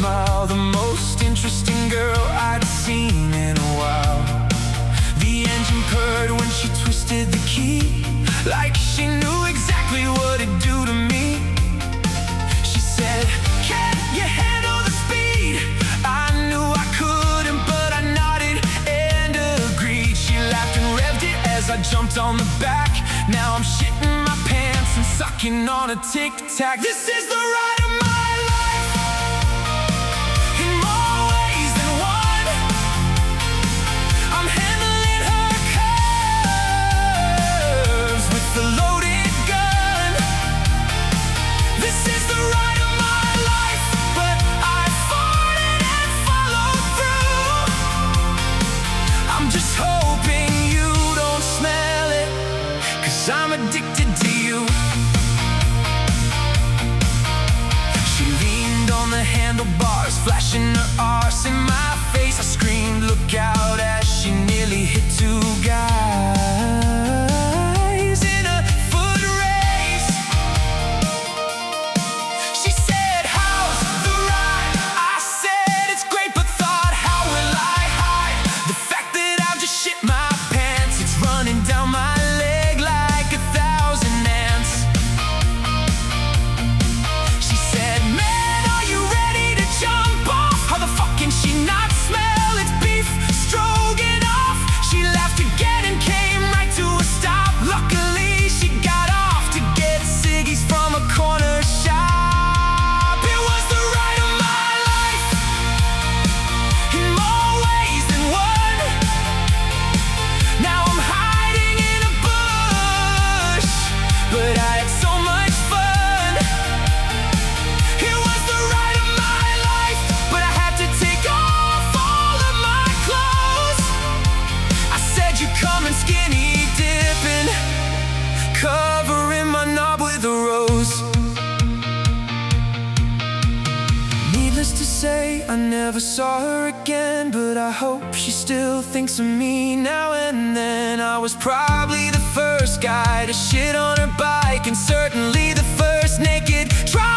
smile, the most interesting girl I'd seen in a while. The engine purred when she twisted the key, like she knew exactly what it'd do to me. She said, "Can you handle the speed?" I knew I couldn't, but I nodded and agreed. She laughed and revved it as I jumped on the back. Now I'm shitting my pants and sucking on a tic-tac. This is the ride of my life, in more ways than one. I'm handling her curves with the loaded gun. This is the ride of my life, but I fought it and followed through. I'm just hoping you don't smell it, 'cause I'm addicted to you. She leaned on the handlebars, flashing her arse in my face. I screamed, "Look out," as she nearly hit two guys in a foot race. She said, "How's the ride?" I said, "It's great," but thought, how will I hide the fact that I've just shit my pants? It's running down my leg like 1,000 ants. She said, "Man, are you ready to jump off?" How the fuck can she not smell? It's beef stroganoff. She laughed again and came right to a stop. Luckily, she got off to get ciggies from a corner shop. It was the ride of my life, in more ways than one. Now I'm hiding in a bush, but I had so much fun. It was the ride of my life, but I had to take off all of my clothes. I said, "You coming skinny dipping, covering my knob with a rose." Needless to say, I never saw her again, but I hope she still thinks of me now and then. I was probably the first guy to shit on her bike, and certainly the first naked driver.